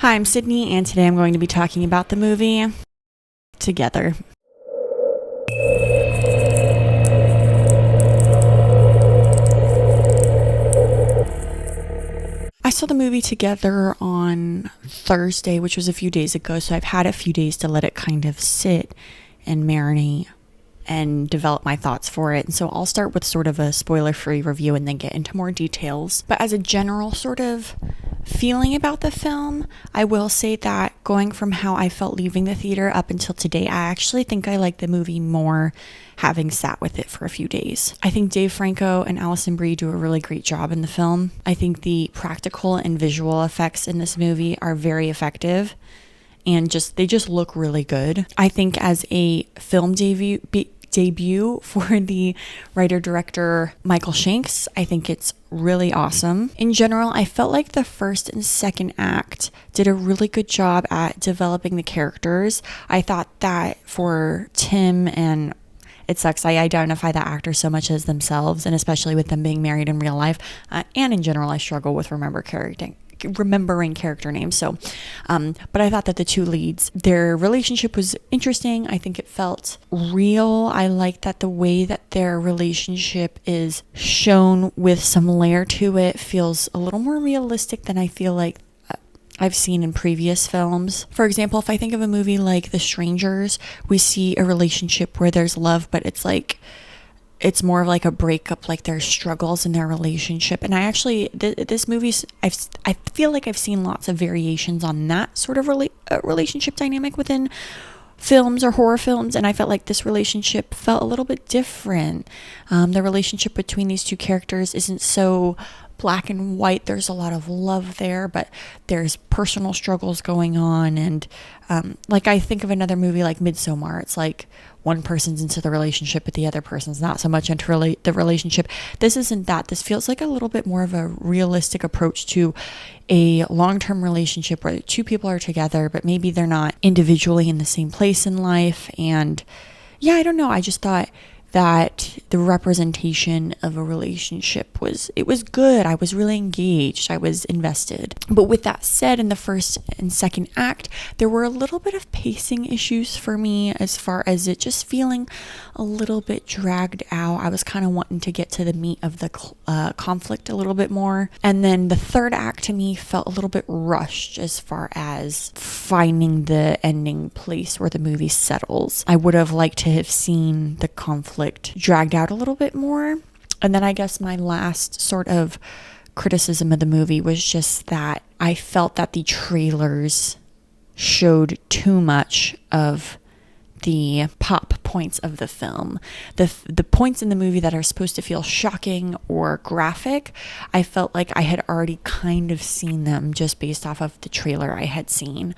Hi, I'm Sydney, and today I'm going to be talking about the movie Together. I saw the movie Together on Thursday, which was a few days ago, so I've had a few days to let it kind of sit and marinate and develop my thoughts for it. And so I'll start with sort of a spoiler-free review and then get into more details. But as a general sort of feeling about the film, I will say that going from how I felt leaving the theater up until today, I actually think I like the movie more having sat with it for a few days. I think Dave Franco and Alison Brie do a really great job in the film. I think the practical and visual effects in this movie are very effective and they just look really good. I think as a film debut for the writer-director Michael Shanks, I think it's really awesome. In general, I felt like the first and second act did a really good job at developing the characters. I thought that for Tim, and it sucks, I identify that actor so much as themselves, and especially with them being married in real life, and in general I struggle with remembering character names. But I thought that the two leads, their relationship was interesting. I think it felt real. I like that the way that their relationship is shown with some layer to it feels a little more realistic than I feel like I've seen in previous films. For example, if I think of a movie like The Strangers, we see a relationship where there's love, but it's more of like a breakup, like there's struggles in their relationship. And I actually, this movie, I feel like I've seen lots of variations on that sort of relationship dynamic within films or horror films, and I felt like this relationship felt a little bit different. The relationship between these two characters isn't so black and white. There's a lot of love there, but there's personal struggles going on. And like I think of another movie like Midsommar, it's like one person's into the relationship, but the other person's not so much into the relationship. This isn't that. This feels like a little bit more of a realistic approach to a long-term relationship where two people are together, but maybe they're not individually in the same place in life. And yeah, I don't know. I just thought that the representation of a relationship was good. I was really engaged. I was invested. But with that said, in the first and second act, there were a little bit of pacing issues for me as far as it just feeling a little bit dragged out. I was kind of wanting to get to the meat of the conflict a little bit more. And then the third act to me felt a little bit rushed as far as finding the ending place where the movie settles. I would have liked to have seen the conflict dragged out a little bit more. And then I guess my last sort of criticism of the movie was just that I felt that the trailers showed too much of the pop points of the film. The points in the movie that are supposed to feel shocking or graphic, I felt like I had already kind of seen them just based off of the trailer I had seen,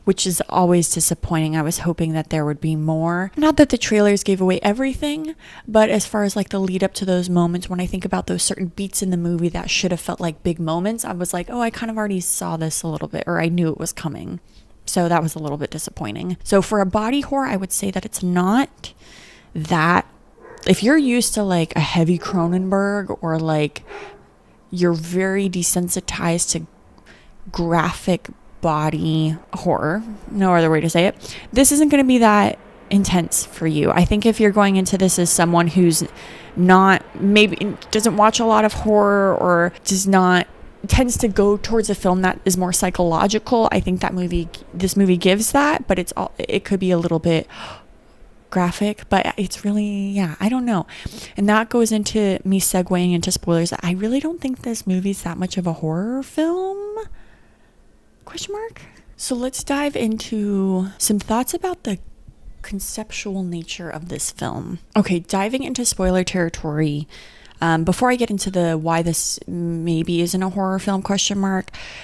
which is always disappointing. I was hoping that there would be more. Not that the trailers gave away everything, but as far as like the lead up to those moments, when I think about those certain beats in the movie that should have felt like big moments, I was like, oh, I kind of already saw this a little bit, or I knew it was coming. So that was a little bit disappointing. So for a body horror, I would say that it's not that. If you're used to like a heavy Cronenberg, or like you're very desensitized to graphic body horror, no other way to say it, this isn't going to be that intense for you. I think if you're going into this as someone who's not, maybe doesn't watch a lot of horror, or tends to go towards a film that is more psychological, I think this movie gives that, but it could be a little bit graphic, but it's really, yeah, I don't know. And that goes into me segueing into spoilers. I really don't think this movie's that much of a horror film? ? So let's dive into some thoughts about the conceptual nature of this film. Okay, diving into spoiler territory. Before I get into the why this maybe isn't a horror film ?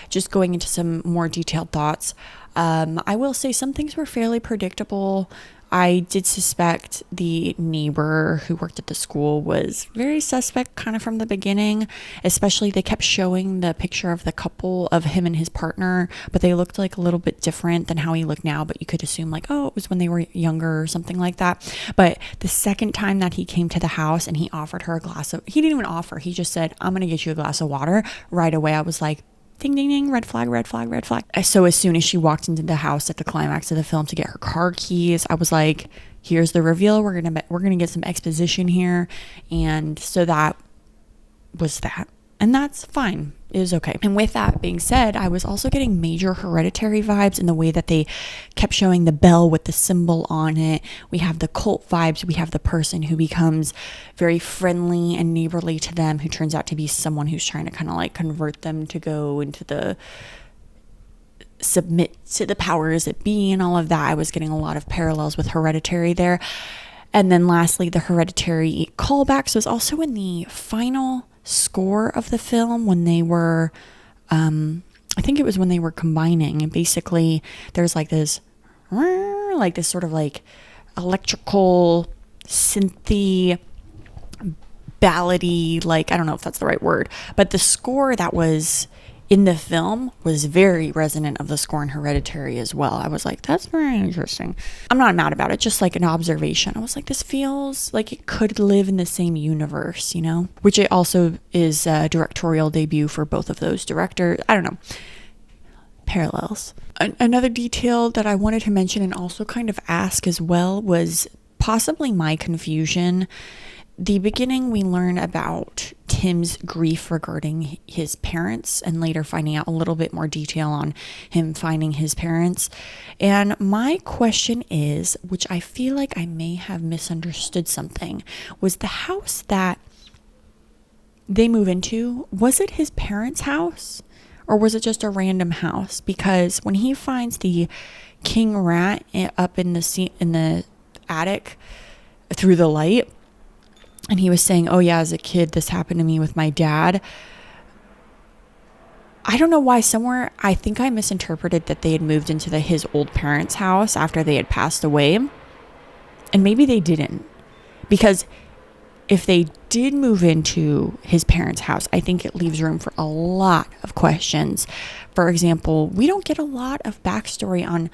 Just going into some more detailed thoughts. I will say some things were fairly predictable. I did suspect the neighbor who worked at the school was very suspect kind of from the beginning, especially they kept showing the picture of the couple, of him and his partner, but they looked like a little bit different than how he looked now, but you could assume like, oh, it was when they were younger or something like that. But the second time that he came to the house and he offered her he didn't even offer, he just said, I'm going to get you a glass of water. Right away, I was like, ding, ding, ding, red flag, red flag, red flag. So as soon as she walked into the house at the climax of the film to get her car keys, I was like, here's the reveal. We're gonna get some exposition here. And so that was that. And that's fine. It was okay. And with that being said, I was also getting major Hereditary vibes in the way that they kept showing the bell with the symbol on it. We have the cult vibes. We have the person who becomes very friendly and neighborly to them, who turns out to be someone who's trying to kind of like convert them to go into the submit to the powers that be and all of that. I was getting a lot of parallels with Hereditary there. And then lastly, the Hereditary callbacks was also in the final score of the film when they were I think it was when they were combining, and basically there's like this sort of like electrical synthy ballady, like I don't know if that's the right word, but the score that was in the film was very resonant of the score in Hereditary as well. I was like, that's very interesting. I'm not mad about it, just like an observation. I was like, this feels like it could live in the same universe, you know? Which it also is a directorial debut for both of those directors. I don't know. Parallels. Another detail that I wanted to mention and also kind of ask as well was possibly my confusion. The beginning, we learn about Tim's grief regarding his parents and later finding out a little bit more detail on him finding his parents. And my question is, which I feel like I may have misunderstood something, was the house that they move into, was it his parents' house or was it just a random house? Because when he finds the king rat up in the attic through the light, and he was saying, oh yeah, as a kid, this happened to me with my dad. I don't know why somewhere, I think I misinterpreted that they had moved into his old parents' house after they had passed away. And maybe they didn't. Because if they did move into his parents' house, I think it leaves room for a lot of questions. For example, we don't get a lot of backstory on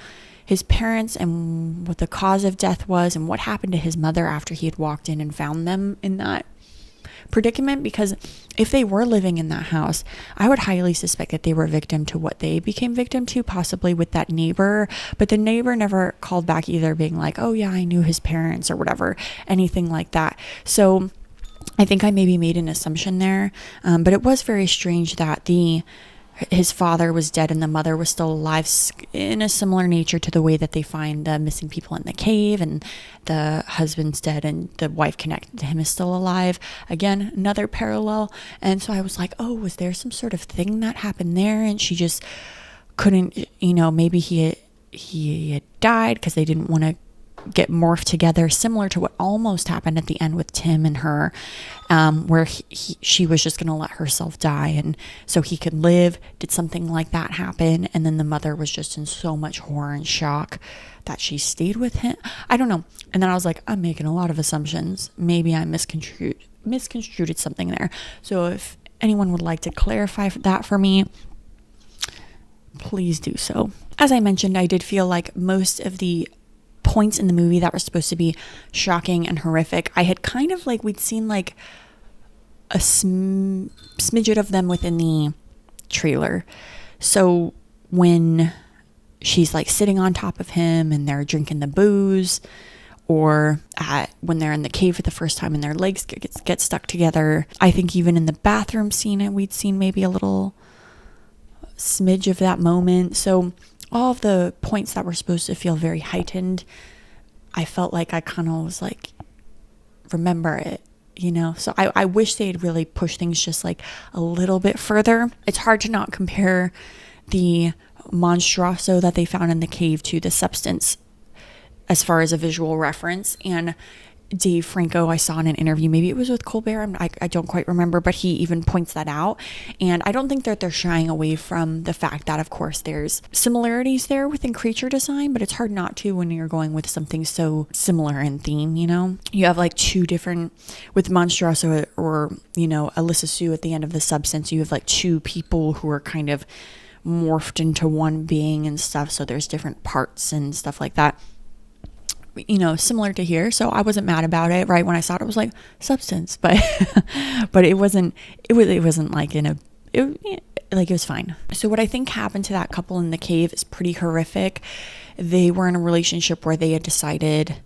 his parents and what the cause of death was and what happened to his mother after he had walked in and found them in that predicament. Because if they were living in that house, I would highly suspect that they were victim to what they became victim to, possibly with that neighbor. But the neighbor never called back either, being like, oh yeah, I knew his parents or whatever, anything like that. So I think I maybe made an assumption there. But it was very strange that his father was dead and the mother was still alive, in a similar nature to the way that they find the missing people in the cave, and the husband's dead and the wife connected to him is still alive. Again, another parallel. And so I was like, oh, was there some sort of thing that happened there and she just couldn't, maybe he had died because they didn't want to get morphed together, similar to what almost happened at the end with Tim and her, where she was just going to let herself die and so he could live. Did something like that happen? And then the mother was just in so much horror and shock that she stayed with him. I don't know. And then I was like, I'm making a lot of assumptions. Maybe I misconstrued something there. So if anyone would like to clarify that for me, please do so. As I mentioned, I did feel like most of the points in the movie that were supposed to be shocking and horrific, I had kind of like, we'd seen like a smidget of them within the trailer. So when she's like sitting on top of him and they're drinking the booze, or when they're in the cave for the first time and their legs get stuck together, I think even in the bathroom scene, we'd seen maybe a little smidge of that moment. So all of the points that were supposed to feel very heightened, I felt like I kind of was like, remember it, So I wish they had really pushed things just like a little bit further. It's hard to not compare the monstruoso that they found in the cave to the substance as far as a visual reference. And Dave Franco, I saw in an interview, maybe it was with Colbert, I don't quite remember, but he even points that out. And I don't think that they're shying away from the fact that, of course, there's similarities there within creature design, but it's hard not to when you're going with something so similar in theme, You have like two different, with Monstruoso or, Alyssa Sue at the end of the substance, you have like two people who are kind of morphed into one being and stuff. So there's different parts and stuff like that. Similar to here. So I wasn't mad about it. Right when I saw it, I was like, substance, but it wasn't like Like, it was fine. So what I think happened to that couple in the cave is pretty horrific. They were in a relationship where they had decided,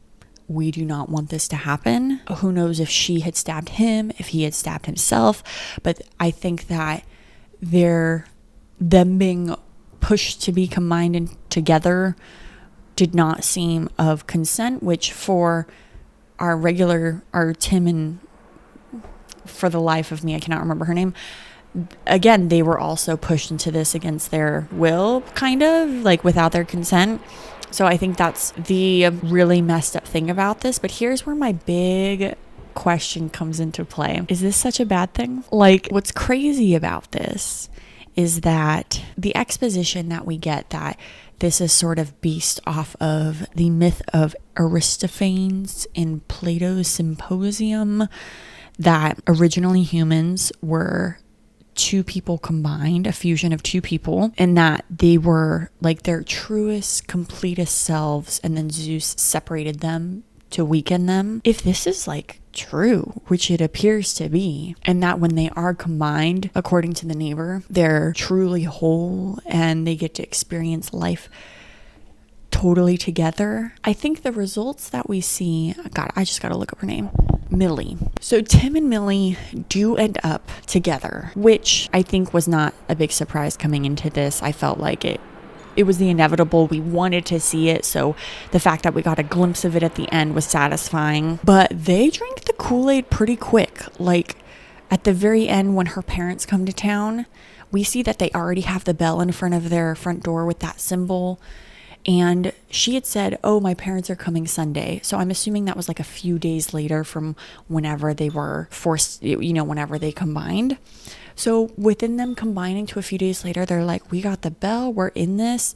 we do not want this to happen. Who knows if she had stabbed him, if he had stabbed himself. But I think that them being pushed to be combined and together did not seem of consent, which for our Tim and, for the life of me, I cannot remember her name. Again, they were also pushed into this against their will, kind of, like without their consent. So I think that's the really messed up thing about this. But here's where my big question comes into play. Is this such a bad thing? Like, what's crazy about this is that the exposition that we get, that this is sort of based off of the myth of Aristophanes in Plato's Symposium, that originally humans were two people combined, a fusion of two people, and that they were like their truest, completest selves, and then Zeus separated them to weaken them. If this is like true, which it appears to be, and that when they are combined, according to the neighbor, they're truly whole and they get to experience life totally together. I think the results that we see, God, I just gotta look up her name, Millie. So Tim and Millie do end up together, which I think was not a big surprise coming into this. I felt like it was the inevitable. We wanted to see it, so the fact that we got a glimpse of it at the end was satisfying. But they drank the Kool-Aid pretty quick. Like, at the very end, when her parents come to town, we see that they already have the bell in front of their front door with that symbol. And she had said, oh, my parents are coming Sunday. So I'm assuming that was like a few days later from whenever they were forced, whenever they combined. So within them combining to a few days later, they're like, we got the bell, we're in this.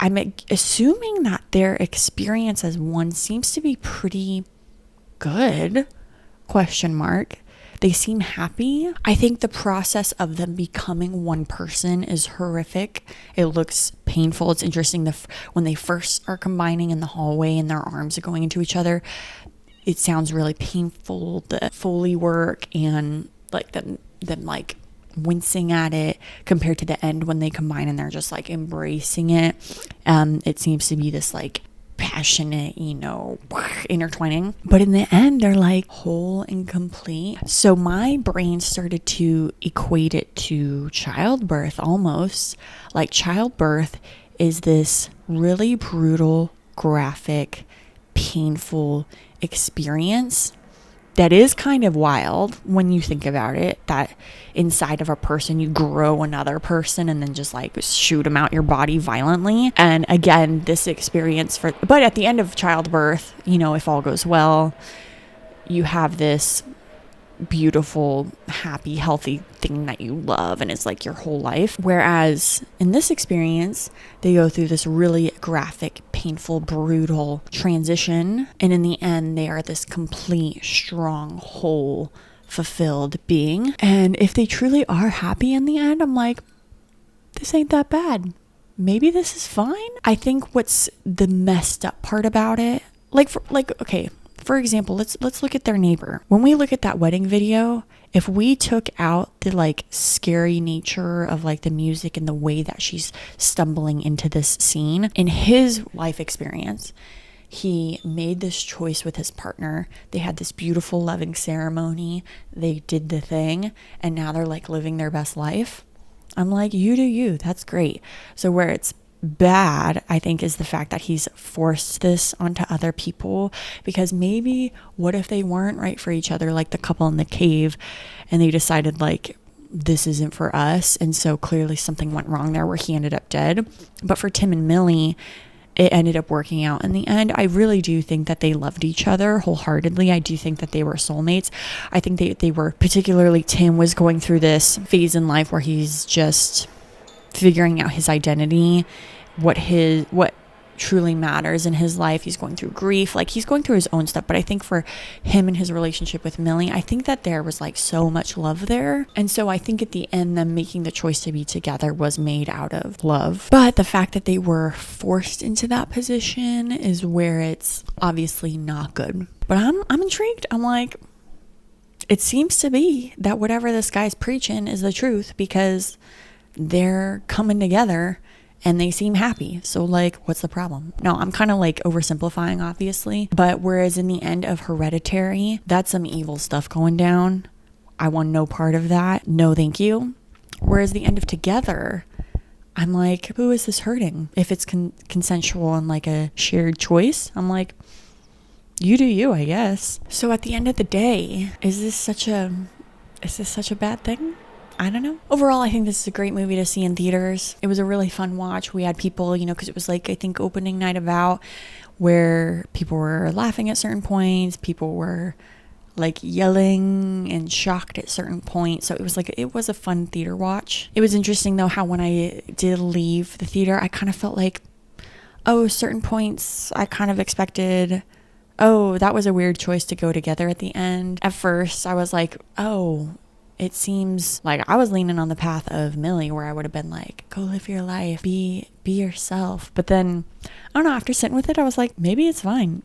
I'm assuming that their experience as one seems to be pretty good, ? They seem happy. I think the process of them becoming one person is horrific. It looks painful. It's interesting when they first are combining in the hallway and their arms are going into each other. It sounds really painful. The Foley work and like them like wincing at it compared to the end when they combine and they're just like embracing it. It seems to be this like passionate, intertwining. But in the end, they're like whole and complete. So my brain started to equate it to childbirth almost. Like, childbirth is this really brutal, graphic, painful experience that is kind of wild when you think about it, that inside of a person you grow another person and then just like shoot them out your body violently. And again, this experience but at the end of childbirth, if all goes well, you have this beautiful, happy, healthy thing that you love and it's like your whole life. Whereas in this experience, they go through this really graphic, painful, brutal transition, and in the end they are this complete, strong, whole, fulfilled being. And if they truly are happy in the end, I'm like, this ain't that bad. Maybe this is fine. I think what's the messed up part about it, for example, let's look at their neighbor. When we look at that wedding video, if we took out the like scary nature of like the music and the way that she's stumbling into this scene, in his life experience, he made this choice with his partner. They had this beautiful loving ceremony. They did the thing, and now they're like living their best life. I'm like, you do you. That's great. So where it's bad, I think, is the fact that he's forced this onto other people, because maybe what if they weren't right for each other, like the couple in the cave, and they decided like, this isn't for us, and so clearly something went wrong there where he ended up dead. But for Tim and Millie, it ended up working out in the end. I really do think that they loved each other wholeheartedly. I do think that they were soulmates. I think they were, particularly Tim was going through this phase in life where he's just figuring out his identity, what truly matters in his life. He's going through grief, like he's going through his own stuff. But I think for him and his relationship with Millie, I think that there was like so much love there. And so I think at the end, them making the choice to be together was made out of love. But the fact that they were forced into that position is where it's obviously not good. But I'm intrigued. I'm like, it seems to be that whatever this guy's preaching is the truth, because they're coming together and they seem happy. So like, what's the problem? No, I'm kind of like oversimplifying, obviously. But whereas in the end of Hereditary, that's some evil stuff going down. I want no part of that. No, thank you. Whereas the end of Together, I'm like, who is this hurting? If it's consensual and like a shared choice, I'm like, you do you, I guess. So at the end of the day, is this such a bad thing? I don't know. Overall, I think this is a great movie to see in theaters. It was a really fun watch. We had people, because it was like, I think, opening night of Out, where people were laughing at certain points. People were like yelling and shocked at certain points. So it was a fun theater watch. It was interesting though how when I did leave the theater, I kind of felt like, oh, certain points I kind of expected, oh, that was a weird choice to go together at the end. At first I was like, oh, it seems like I was leaning on the path of Millie, where I would have been like, go live your life, be yourself. But then, I don't know, after sitting with it, I was like, maybe it's fine.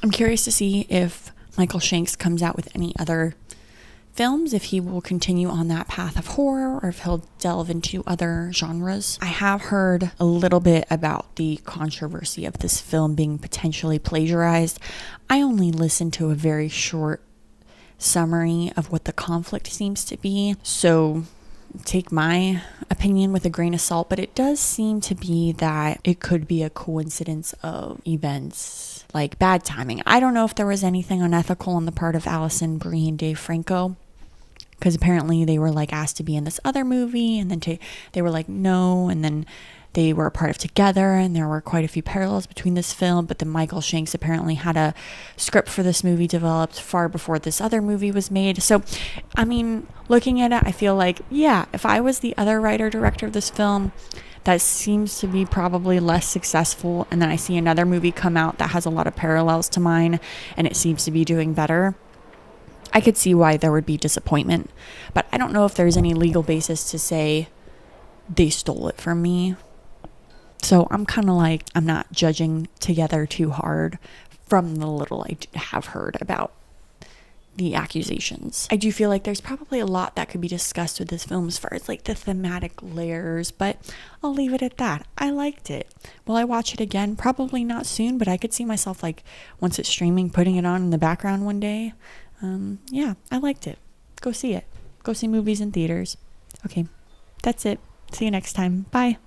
I'm curious to see if Michael Shanks comes out with any other films, if he will continue on that path of horror, or if he'll delve into other genres. I have heard a little bit about the controversy of this film being potentially plagiarized. I only listened to a very short summary of what the conflict seems to be, so take my opinion with a grain of salt, but it does seem to be that it could be a coincidence of events, like bad timing. I don't know if there was anything unethical on the part of Allison Brie and Dave Franco, because apparently they were like asked to be in this other movie, and then they were like no, and then they were a part of Together, and there were quite a few parallels between this film. But then Michael Shanks apparently had a script for this movie developed far before this other movie was made. So, I mean, looking at it, I feel like, yeah, if I was the other writer-director of this film, that seems to be probably less successful, and then I see another movie come out that has a lot of parallels to mine, and it seems to be doing better, I could see why there would be disappointment. But I don't know if there's any legal basis to say they stole it from me. So I'm kind of like, I'm not judging Together too hard from the little I have heard about the accusations. I do feel like there's probably a lot that could be discussed with this film as far as like the thematic layers, but I'll leave it at that. I liked it. Will I watch it again? Probably not soon, but I could see myself, like, once it's streaming, putting it on in the background one day. Yeah, I liked it. Go see it. Go see movies in theaters. Okay, that's it. See you next time. Bye.